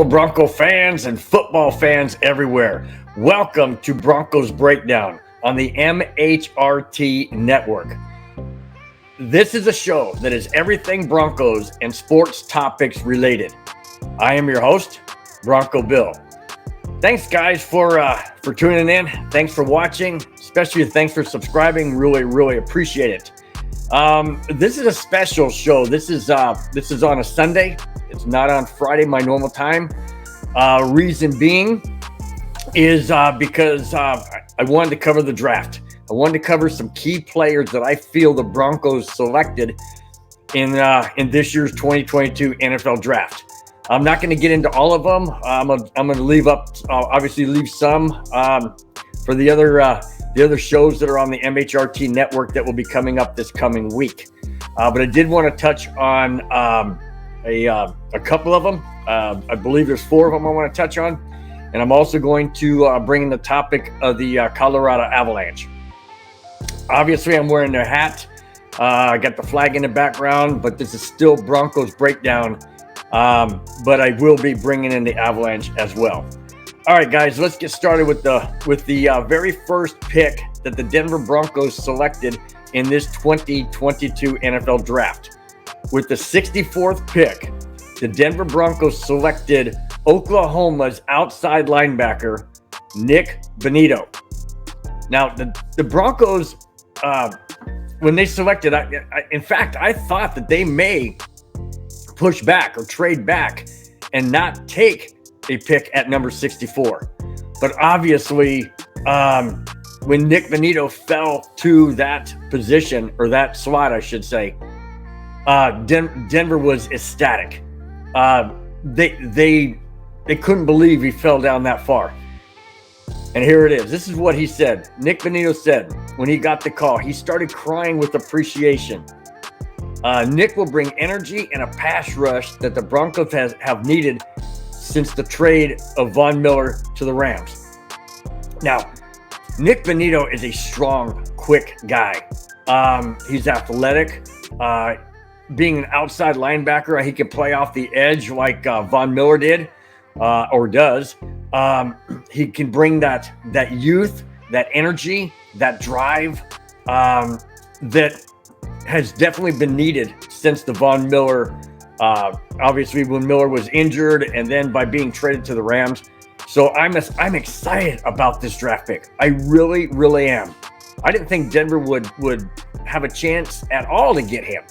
Hello, Bronco fans and football fans everywhere. Welcome to Broncos Breakdown on the MHRT Network. This is a show that is everything Broncos and sports topics related. I am your host, Bronco Bill. Thanks, guys, for tuning in. Thanks for watching. Especially thanks for subscribing. Really appreciate it. This is a special show. This is on a Sunday. It's not on Friday, my normal time. Reason being is because I wanted to cover the draft. I wanted to cover some key players that I feel the Broncos selected in this year's 2022 NFL Draft. I'm not going to get into all of them. I'm going to leave some for the other shows that are on the MHRT Network that will be coming up this coming week. But I did want to touch on a couple of them. I believe there's 4 of them I want to touch on. And I'm also going to bring in the topic of the Colorado Avalanche. Obviously, I'm wearing their hat. I got the flag in the background, but this is still Broncos Breakdown. But I will be bringing in the Avalanche as well. All right, guys, let's get started with the very first pick that the Denver Broncos selected in this 2022 NFL Draft. With the 64th pick, the Denver Broncos selected Oklahoma's outside linebacker, Nick Benito. Now, the Broncos, when they selected, I thought that they may push back or trade back and not take a pick at number 64. But obviously, when Nick Benito fell to that position, or that slot, I should say, Denver was ecstatic. They couldn't believe he fell down that far. And here it is. This is what he said. Nick Benito said when he got the call, he started crying with appreciation. Nick will bring energy and a pass rush that the Broncos have needed since the trade of Von Miller to the Rams. Now, Nick Benito is a strong, quick guy. He's athletic. Being an outside linebacker, he can play off the edge like Von Miller did or does. He can bring that youth, that energy, that drive that has definitely been needed since the Von Miller, obviously when Miller was injured and then by being traded to the Rams. So I'm excited about this draft pick. I really am. I didn't think Denver would have a chance at all to get him.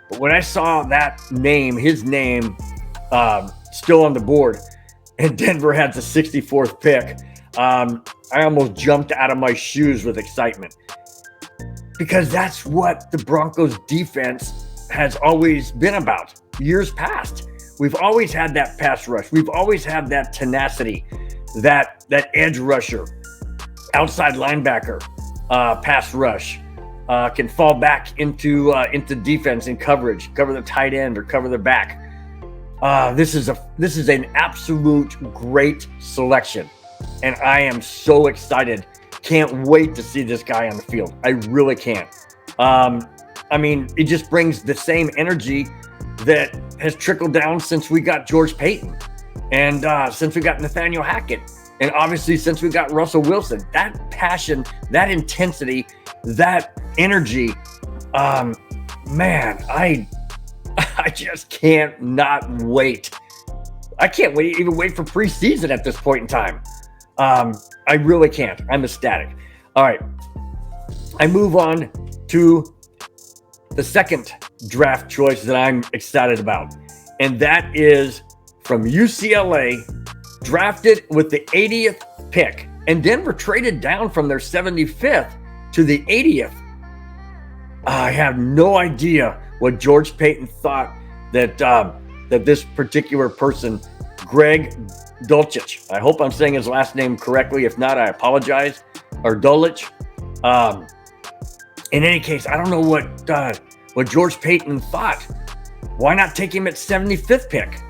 But when I saw that name, his name, still on the board, and Denver had the 64th pick, I almost jumped out of my shoes with excitement. Because that's what the Broncos defense has always been about. Years past, we've always had that pass rush. We've always had that tenacity, that edge rusher, outside linebacker, pass rush. Can fall back into defense and cover the tight end or cover the back. This is an absolute great selection, and I am so excited. Can't wait to see this guy on the field. I really can't. It just brings the same energy that has trickled down since we got George Payton, and since we got Nathaniel Hackett, and obviously since we got Russell Wilson. That passion, that intensity, that energy, man, I just can't not wait. I can't even wait for preseason at this point in time. I really can't. I'm ecstatic. All right. I move on to the second draft choice that I'm excited about, and that is from UCLA, drafted with the 80th pick, and Denver traded down from their 75th to the 80th. I have no idea what George Payton thought that this particular person, Greg Dulcich, I hope I'm saying his last name correctly. If not, I apologize. Or Dulcich. In any case, I don't know what George Payton thought. Why not take him at 75th pick?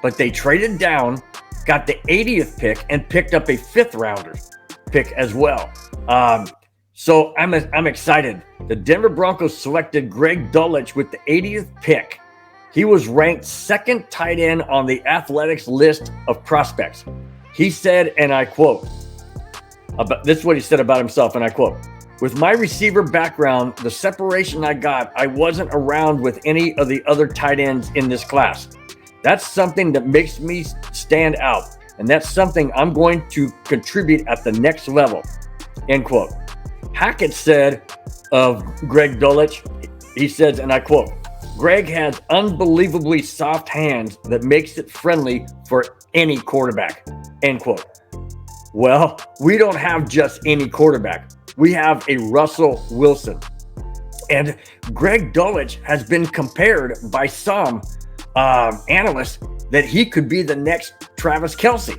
But they traded down, got the 80th pick, and picked up a 5th rounder pick as well. So I'm excited. The Denver Broncos selected Greg Dulcich with the 80th pick. he was ranked second tight end on the Athletics list of prospects. He said, and I quote, this is what he said about himself, and I quote, "With my receiver background, the separation I got, I wasn't around with any of the other tight ends in this class. That's something that makes me stand out, and that's something I'm going to contribute at the next level," end quote. Hackett said of Greg Dulcich, he says, and I quote, "Greg has unbelievably soft hands that makes it friendly for any quarterback," end quote. Well, we don't have just any quarterback. We have a Russell Wilson. And Greg Dulcich has been compared by some analysts that he could be the next Travis Kelce.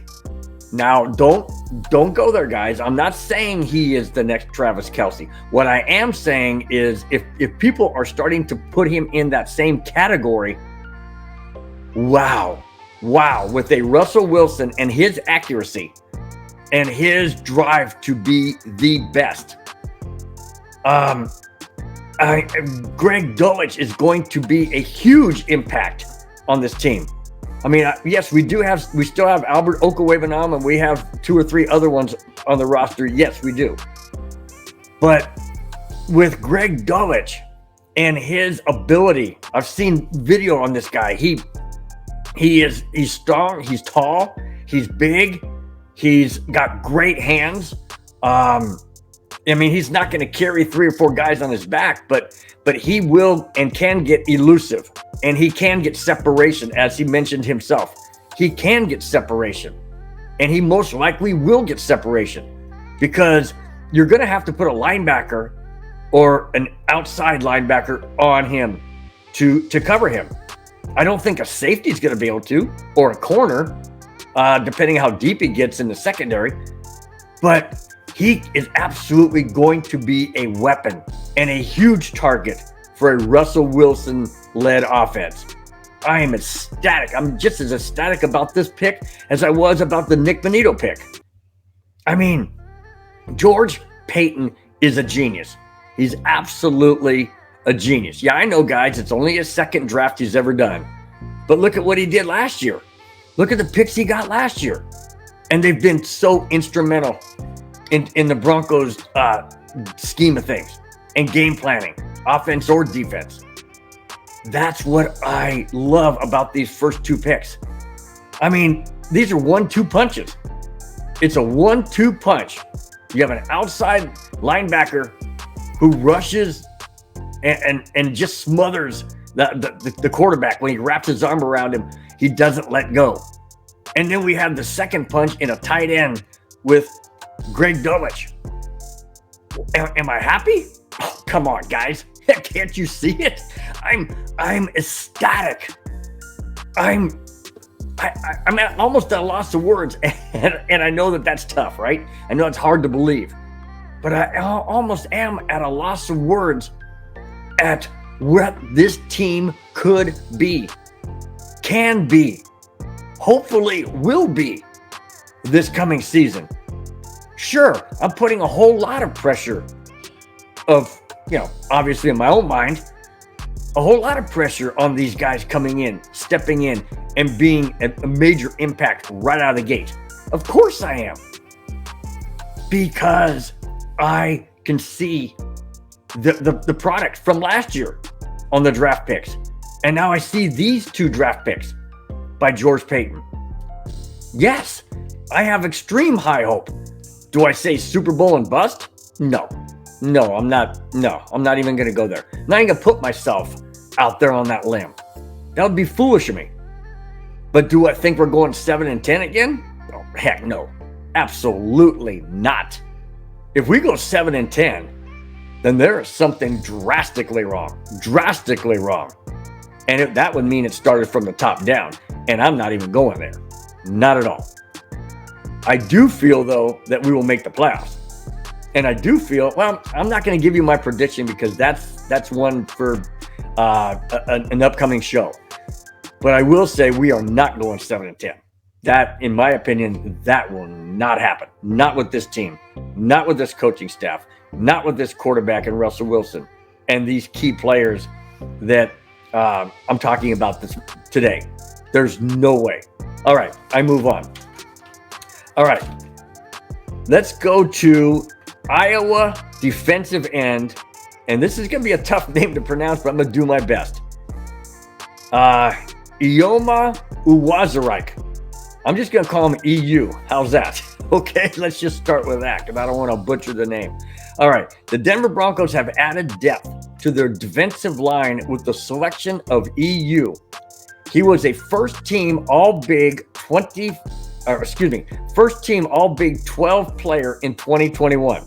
Now, don't go there, guys. I'm not saying he is the next Travis Kelce. What I am saying is if people are starting to put him in that same category, wow, with a Russell Wilson and his accuracy and his drive to be the best, Greg Dulcich is going to be a huge impact on this team. I mean, yes, we still have Albert Okwuegbunam, and we have 2 or 3 other ones on the roster. Yes, we do. But with Greg Dulcich and his ability, I've seen video on this guy. He's strong, he's tall, he's big, he's got great hands. I mean, he's not going to carry 3 or 4 guys on his back, but he will and can get elusive, and he can get separation, as he mentioned himself. He can get separation, and he most likely will get separation, because you're going to have to put a linebacker or an outside linebacker on him to cover him. I don't think a safety is going to be able to, or a corner, depending how deep he gets in the secondary. But he is absolutely going to be a weapon and a huge target for a Russell Wilson-led offense. I am ecstatic. I'm just as ecstatic about this pick as I was about the Nick Benito pick. I mean, George Paton is a genius. He's absolutely a genius. Yeah, I know, guys, it's only his second draft he's ever done. But look at what he did last year. Look at the picks he got last year. And they've been so instrumental in the Broncos' scheme of things and game planning, offense or defense. That's what I love about these first 2 picks. I mean, these are 1-2 punches. It's a 1-2 punch. You have an outside linebacker who rushes and just smothers the quarterback. When he wraps his arm around him, he doesn't let go. And then we have the second punch in a tight end with Greg Dulcich. Am I happy? Oh, come on, guys. Can't you see it? I'm ecstatic. I'm almost at a loss of words, and I know that that's tough, right? I know it's hard to believe, but I almost am at a loss of words at what this team could be, can be, hopefully will be this coming season. Sure, I'm putting a whole lot of pressure of, obviously in my own mind, a whole lot of pressure on these guys coming in, stepping in, and being a major impact right out of the gate. Of course I am. Because I can see the product from last year on the draft picks. And now I see these 2 draft picks by George Paton. Yes, I have extreme high hope. Do I say Super Bowl and bust? No, I'm not even going to go there. I'm not even going to put myself out there on that limb. That would be foolish of me. But do I think we're going 7-10 again? Oh, heck no. Absolutely not. If we go 7-10, then there is something drastically wrong. And that would mean it started from the top down. And I'm not even going there. Not at all. I do feel, though, that we will make the playoffs. And I do feel, well, I'm not going to give you my prediction because that's one for an upcoming show. But I will say we are not going 7-10. That, in my opinion, that will not happen. Not with this team. Not with this coaching staff. Not with this quarterback and Russell Wilson. And these key players that I'm talking about this today. There's no way. All right, I move on. All right, let's go to Iowa defensive end. And this is going to be a tough name to pronounce, but I'm going to do my best. Ioma Uwazurike. I'm just going to call him EU. How's that? Okay, let's just start with that because I don't want to butcher the name. All right, the Denver Broncos have added depth to their defensive line with the selection of EU. He was a first-team All-Big first-team All-Big 12 player in 2021.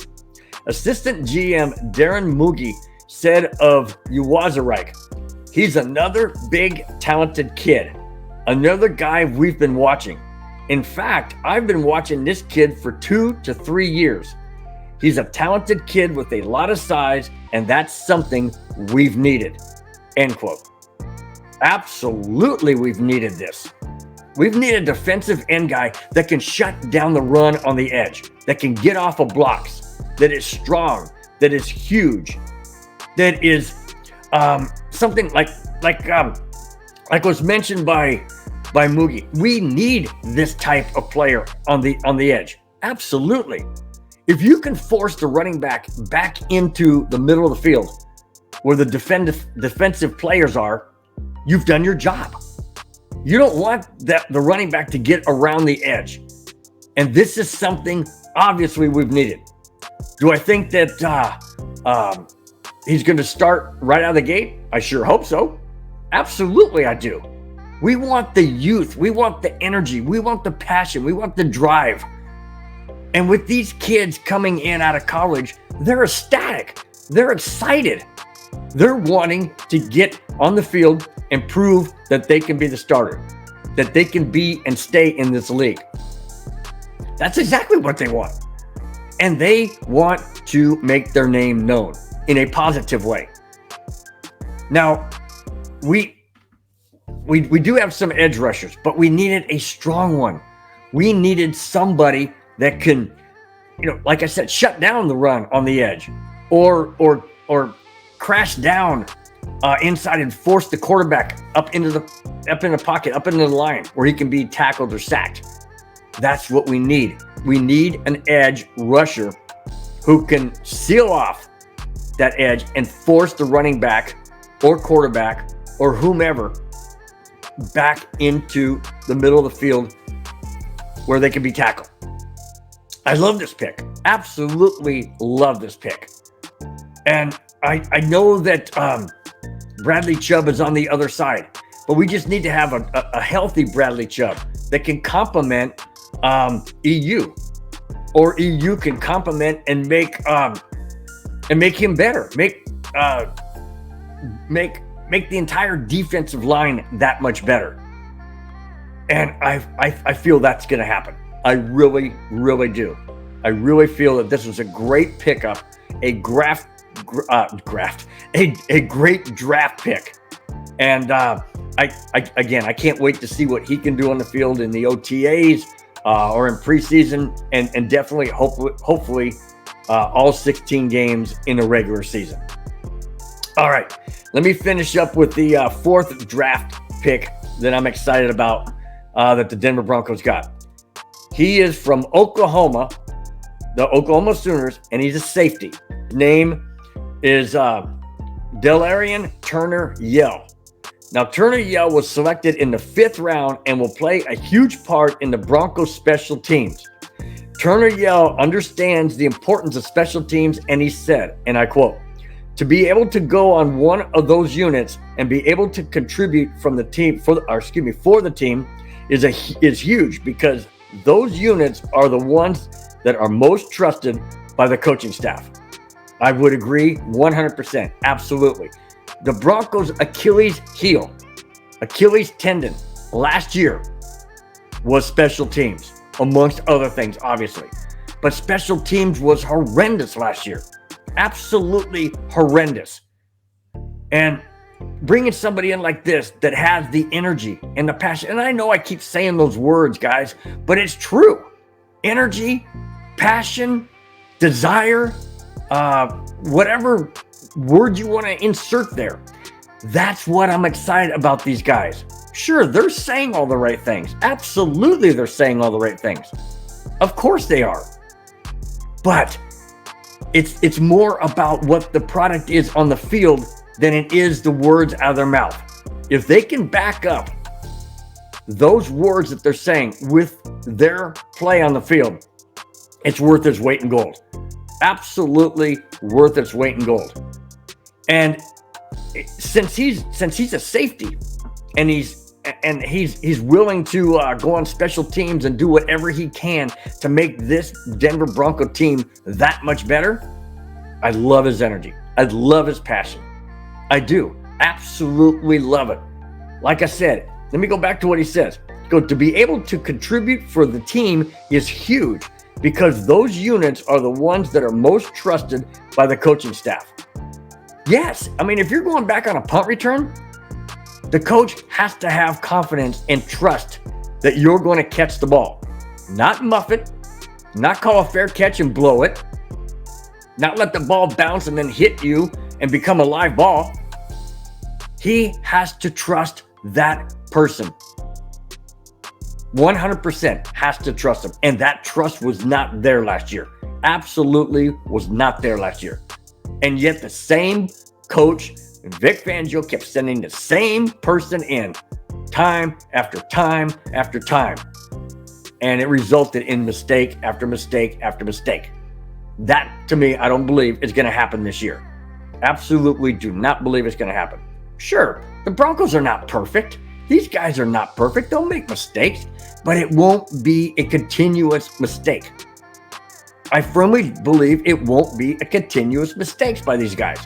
Assistant GM Darren Mugi said of Uwazurike, he's another big, talented kid. Another guy we've been watching. In fact, I've been watching this kid for 2 to 3 years. He's a talented kid with a lot of size, and that's something we've needed. End quote. Absolutely, we've needed this. We've needed a defensive end guy that can shut down the run on the edge, that can get off of blocks, that is strong, that is huge, that is something like was mentioned by Mugi. We need this type of player on the edge. Absolutely. If you can force the running back into the middle of the field where the defensive players are, you've done your job. You don't want the running back to get around the edge. And this is something obviously we've needed. Do I think that he's going to start right out of the gate? I sure hope so. Absolutely, I do. We want the youth. We want the energy. We want the passion. We want the drive. And with these kids coming in out of college, they're ecstatic. They're excited. They're wanting to get on the field and prove that they can be the starter, that they can be and stay in this league. That's exactly what they want. And they want to make their name known in a positive way. Now, we do have some edge rushers, but we needed a strong one. We needed somebody that can, like I said, shut down the run on the edge, or crash down inside and force the quarterback up in the pocket, up into the line where he can be tackled or sacked. That's what we need. We need an edge rusher who can seal off that edge and force the running back or quarterback or whomever back into the middle of the field where they can be tackled. I love this pick. Absolutely love this pick. And I know that Bradley Chubb is on the other side, but we just need to have a healthy Bradley Chubb that can complement EU, or EU can complement and make him better, make the entire defensive line that much better. And I feel that's going to happen. I really, really do. I really feel that this was a great pickup, a great draft pick. And I can't wait to see what he can do on the field in the OTAs or in preseason, and definitely, hopefully, all 16 games in a regular season. All right, let me finish up with the fourth draft pick that I'm excited about that the Denver Broncos got. He is from Oklahoma, the Oklahoma Sooners, and he's a safety. Name is Delarian Turner-Yell. Now, Turner-Yell was selected in the 5th round and will play a huge part in the Broncos special teams. Turner-Yell understands the importance of special teams, and he said, and I quote, "To be able to go on one of those units and be able to contribute from the team for the team is huge, because those units are the ones that are most trusted by the coaching staff." I would agree 100%. Absolutely. The Broncos' Achilles tendon last year was special teams, amongst other things, obviously. But special teams was horrendous last year. Absolutely horrendous. And bringing somebody in like this that has the energy and the passion, and I know I keep saying those words, guys, but it's true. Energy, passion, desire, whatever word you want to insert there. That's what I'm excited about these guys. Sure, they're saying all the right things. Absolutely, they're saying all the right things. Of course they are. But it's more about what the product is on the field than it is the words out of their mouth. If they can back up those words that they're saying with their play on the field, it's worth its weight in gold. Absolutely worth its weight in gold. And since he's a safety and he's willing to go on special teams and do whatever he can to make this Denver Bronco team that much better, I love his energy. I love his passion. I do. Absolutely love it. Like I said, let me go back to what he says. To be able to contribute for the team is huge because those units are the ones that are most trusted by the coaching staff. Yes, I mean, if you're going back on a punt return, the coach has to have confidence and trust that you're going to catch the ball. Not muff it, not call a fair catch and blow it, not let the ball bounce and then hit you and become a live ball. He has to trust that person. 100% has to trust him. And that trust was not there last year. Absolutely was not there last year. And yet the same coach, Vic Fangio, kept sending the same person in time after time after time. And it resulted in mistake after mistake after mistake. That, to me, I don't believe is going to happen this year. Absolutely do not believe it's going to happen. Sure, the Broncos are not perfect. These guys are not perfect. They'll make mistakes, but it won't be a continuous mistake. I firmly believe it won't be a continuous mistakes by these guys.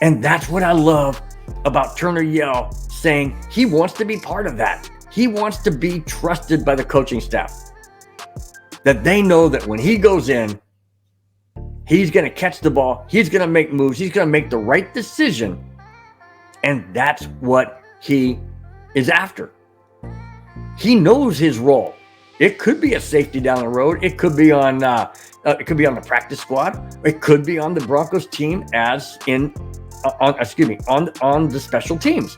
And that's what I love about Turner Yell saying he wants to be part of that. He wants to be trusted by the coaching staff. That they know that when he goes in, he's going to catch the ball. He's going to make moves. He's going to make the right decision. And that's what he is after. He knows his role. It could be a safety down the road. It could be on the practice squad. It could be on the Broncos team on the special teams.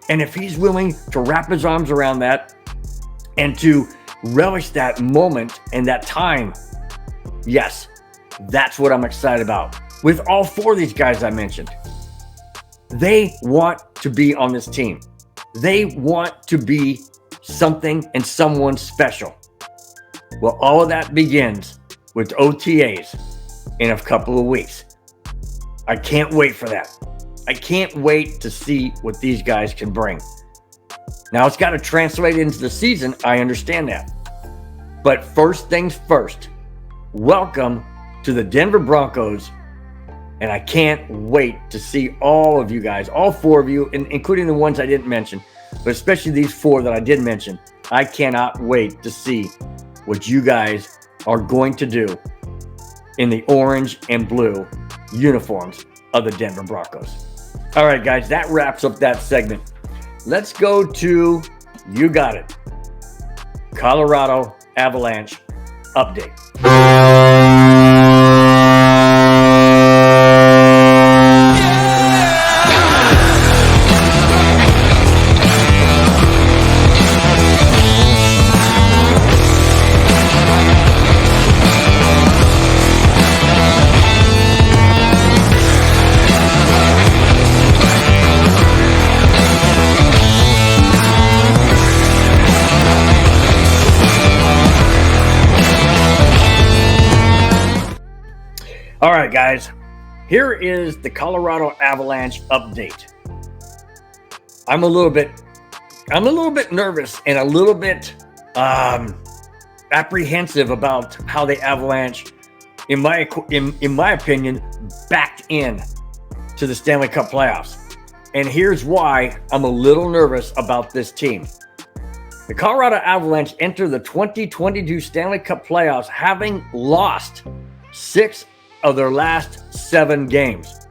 And if he's willing to wrap his arms around that and to relish that moment and that time, yes, that's what I'm excited about. With all four of these guys I mentioned, they want to be on this team. They want to be something and someone special. Well, all of that begins with OTAs in a couple of weeks. I can't wait for that. I can't wait to see what these guys can bring. Now, it's got to translate into the season. I understand that. But first things first, welcome to the Denver Broncos. And I can't wait to see all of you guys, all four of you, including the ones I didn't mention, but especially these four that I did mention. I cannot wait to see what you guys are going to do in the orange and blue uniforms of the Denver Broncos. All right, guys, that wraps up that segment. Let's go to, you got it, Colorado Avalanche update. All right, guys, here is the Colorado Avalanche update. I'm a little bit nervous and a little bit apprehensive about how the Avalanche, in my opinion, backed in to the Stanley Cup playoffs. And here's why I'm a little nervous about this team. The Colorado Avalanche entered the 2022 Stanley Cup playoffs having lost 6 of their last 7 games.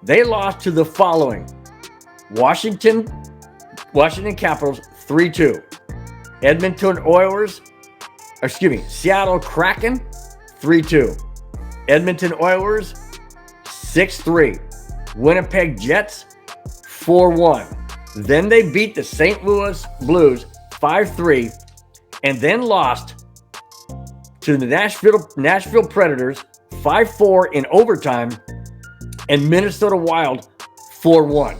They lost to the following: Washington Capitals 3-2, Seattle Kraken 3-2, Edmonton Oilers 6-3, Winnipeg Jets 4-1. Then they beat the St. Louis Blues 5-3 and then lost to the Nashville Predators 5-4 in overtime and Minnesota Wild 4-1.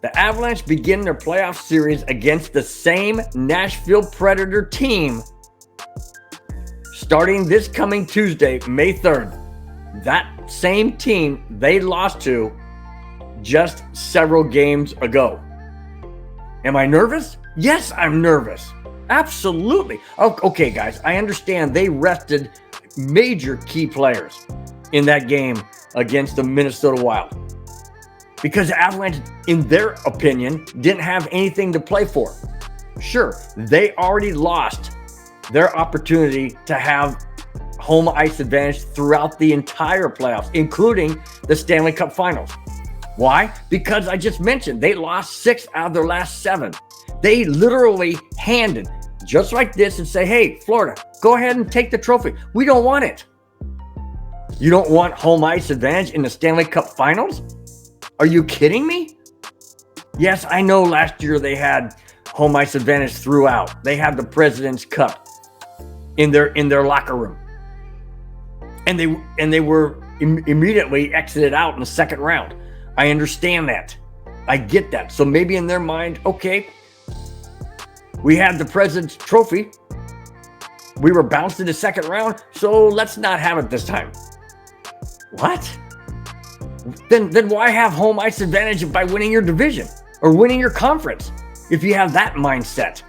The Avalanche begin their playoff series against the same Nashville Predator team starting this coming Tuesday, May 3rd. That same team they lost to just several games ago. Am I nervous? Yes, I'm nervous. Absolutely. Okay, guys, I understand they rested major key players in that game against the Minnesota Wild because the Avalanche, in their opinion, didn't have anything to play for. Sure, they already lost their opportunity to have home ice advantage throughout the entire playoffs, including the Stanley Cup Finals. Why? Because I just mentioned they lost 6 out of their last 7. They literally handed just like this and say, hey, Florida, go ahead and take the trophy. We don't want it. You don't want home ice advantage in the Stanley Cup Finals? Are you kidding me? Yes, I know last year they had home ice advantage throughout. They had the President's Cup in their locker room. And they were immediately exited out in the second round. I understand that. I get that. So maybe in their mind, okay, we had the President's Trophy. We were bounced in the second round, so let's not have it this time. What? Then why have home ice advantage by winning your division or winning your conference if you have that mindset?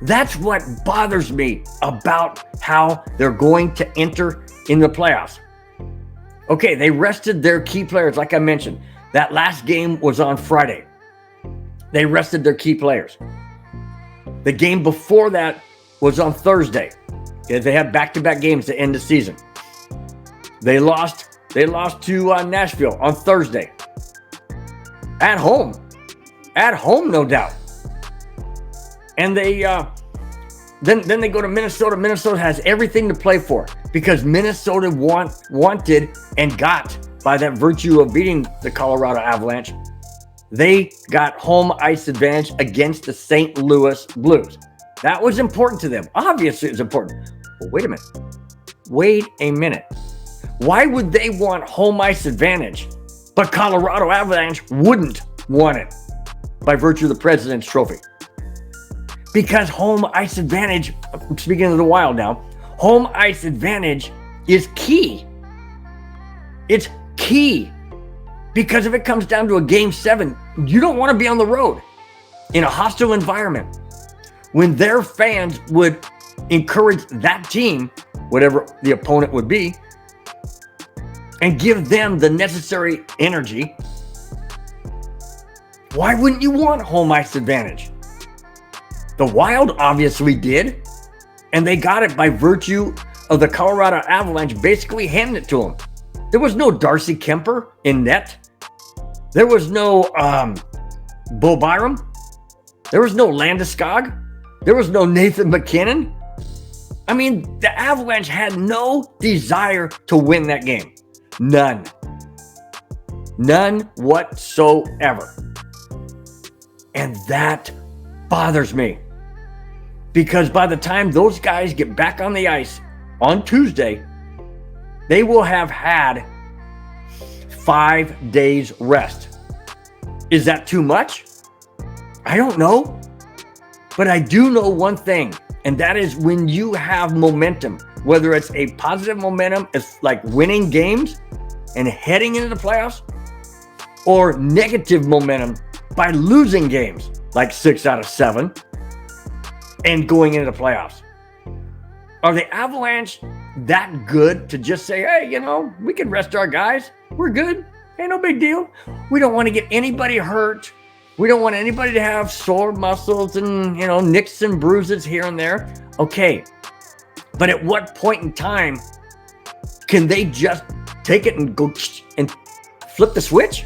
That's what bothers me about how they're going to enter in the playoffs. Okay, they rested their key players, like I mentioned. That last game was on Friday. They rested their key players. The game before that was on Thursday. They had back-to-back games to end the season. They lost to Nashville on Thursday. At home, no doubt. And they then they go to Minnesota. Minnesota has everything to play for because Minnesota wanted and got, by that virtue of beating the Colorado Avalanche, they got home ice advantage against the St. Louis Blues. That was important to them. Obviously, it was important. But wait a minute. Why would they want home ice advantage, but Colorado Avalanche wouldn't want it by virtue of the President's Trophy? Because home ice advantage, speaking of the Wild now, home ice advantage is key. It's key. Because if it comes down to a game 7, you don't want to be on the road in a hostile environment when their fans would encourage that team, whatever the opponent would be, and give them the necessary energy. Why wouldn't you want home ice advantage? The Wild obviously did, and they got it by virtue of the Colorado Avalanche basically handing it to them. There was no Darcy Kemper in net. There was no Bo Byram. There was no Landeskog. There was no Nathan McKinnon. I mean, the Avalanche had no desire to win that game. None whatsoever. And that bothers me. Because by the time those guys get back on the ice on Tuesday, they will have had 5 days rest. Is that too much? I don't know. But I do know one thing, and that is when you have momentum, whether it's a positive momentum, it's like winning games and heading into the playoffs, or negative momentum by losing games, like 6 out of 7, and going into the playoffs. Are the Avalanche that good to just say, hey, we can rest our guys. We're good. Ain't no big deal. We don't want to get anybody hurt. We don't want anybody to have sore muscles and, nicks and bruises here and there. Okay. But at what point in time can they just take it and go and flip the switch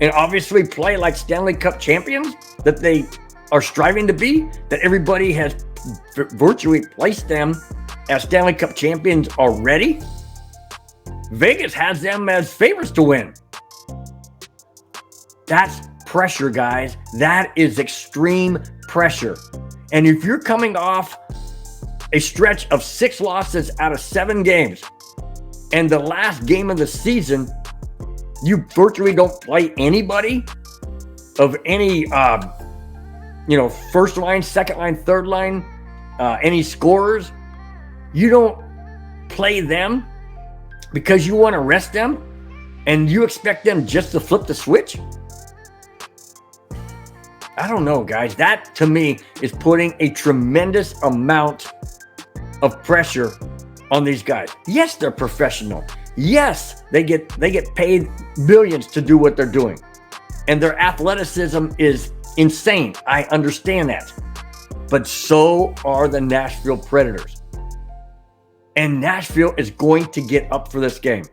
and obviously play like Stanley Cup champions that they are striving to be, that everybody has virtually placed them as Stanley Cup champions already? Vegas has them as favorites to win. That's pressure, guys. That is extreme pressure. And if you're coming off a stretch of 6 losses out of 7 games, and the last game of the season, you virtually don't play anybody of any, first line, second line, third line, any scorers. You don't play them because you want to rest them, and you expect them just to flip the switch. I don't know, guys. That to me is putting a tremendous amount of pressure on these guys. Yes, they're professional. Yes, they get paid millions to do what they're doing. And their athleticism is insane. I understand that. But so are the Nashville Predators. And Nashville is going to get up for this game.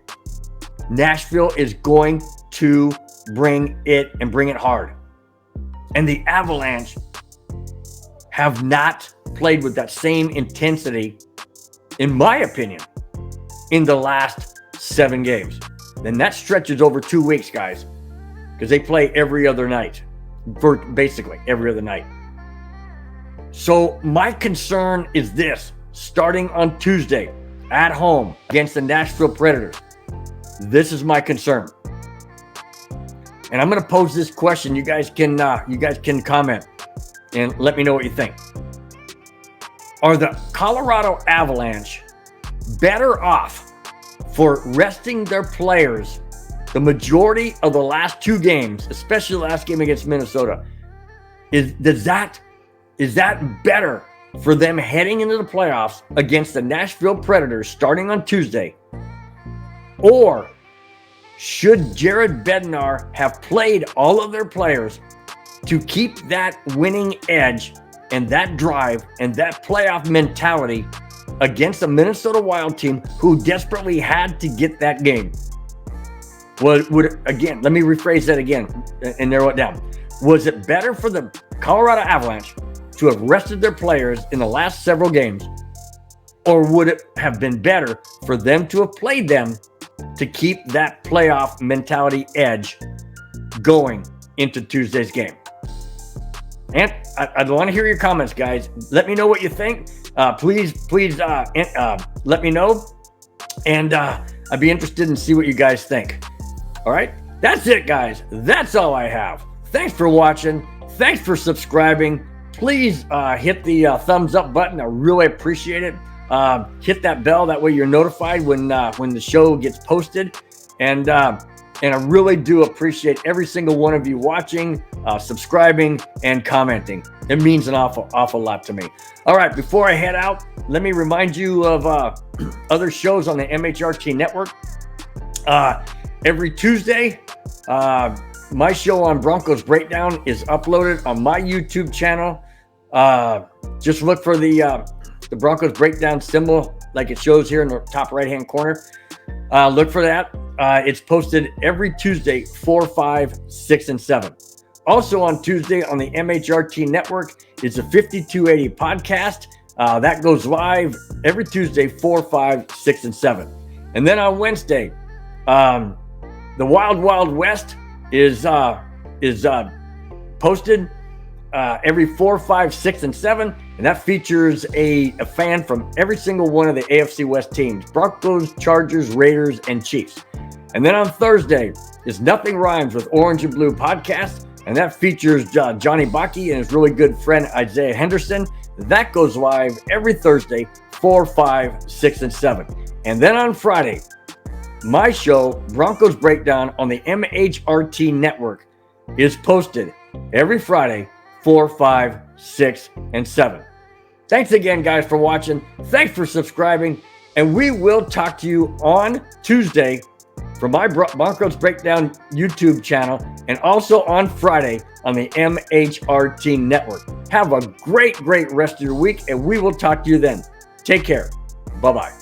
Nashville is going to bring it hard. And the Avalanche have not played with that same intensity, in my opinion, in the last 7 games. Then that stretches over 2 weeks, guys, because they play every other night, basically every other night. So my concern is this: starting on Tuesday at home against the Nashville Predators, this is my concern. And I'm going to pose this question. You guys can comment and let me know what you think. Are the Colorado Avalanche better off for resting their players the majority of the last 2 games, especially the last game against Minnesota? Is that better for them heading into the playoffs against the Nashville Predators starting on Tuesday? Or should Jared Bednar have played all of their players to keep that winning edge and that drive and that playoff mentality against a Minnesota Wild team who desperately had to get that game? Let me rephrase that again and narrow it down. Was it better for the Colorado Avalanche to have rested their players in the last several games, or would it have been better for them to have played them to keep that playoff mentality edge going into Tuesday's game? And I'd want to hear your comments, guys. Let me know what you think. Please let me know. And I'd be interested in see what you guys think. All right. That's it, guys. That's all I have. Thanks for watching. Thanks for subscribing. Please hit the thumbs up button. I really appreciate it. Hit that bell. That way you're notified when the show gets posted. And I really do appreciate every single one of you watching, subscribing, and commenting. It means an awful lot to me. All right, before I head out, let me remind you of other shows on the MHRT Network. Every Tuesday, my show on Broncos Breakdown is uploaded on my YouTube channel. Just look for the Broncos Breakdown symbol like it shows here in the top right-hand corner. Look for that. It's posted every Tuesday, 4, 5, 6, and 7. Also on Tuesday on the MHRT Network is the 5280 podcast. That goes live every Tuesday, 4, 5, 6, and 7. And then on Wednesday, the Wild Wild West is posted every 4, 5, 6, and 7. And that features a fan from every single one of the AFC West teams: Broncos, Chargers, Raiders, and Chiefs. And then on Thursday is Nothing Rhymes with Orange and Blue podcast. And that features Johnny Baki and his really good friend Isaiah Henderson. That goes live every Thursday, 4, 5, 6, and 7. And then on Friday, my show, Broncos Breakdown on the MHRT Network, is posted every Friday, 4, 5, 6, and 7. Thanks again, guys, for watching. Thanks for subscribing. And we will talk to you on Tuesday from my Broncos Breakdown YouTube channel, and also on Friday on the MHRT Network. Have a great rest of your week, and we will talk to you then. Take care. Bye-bye.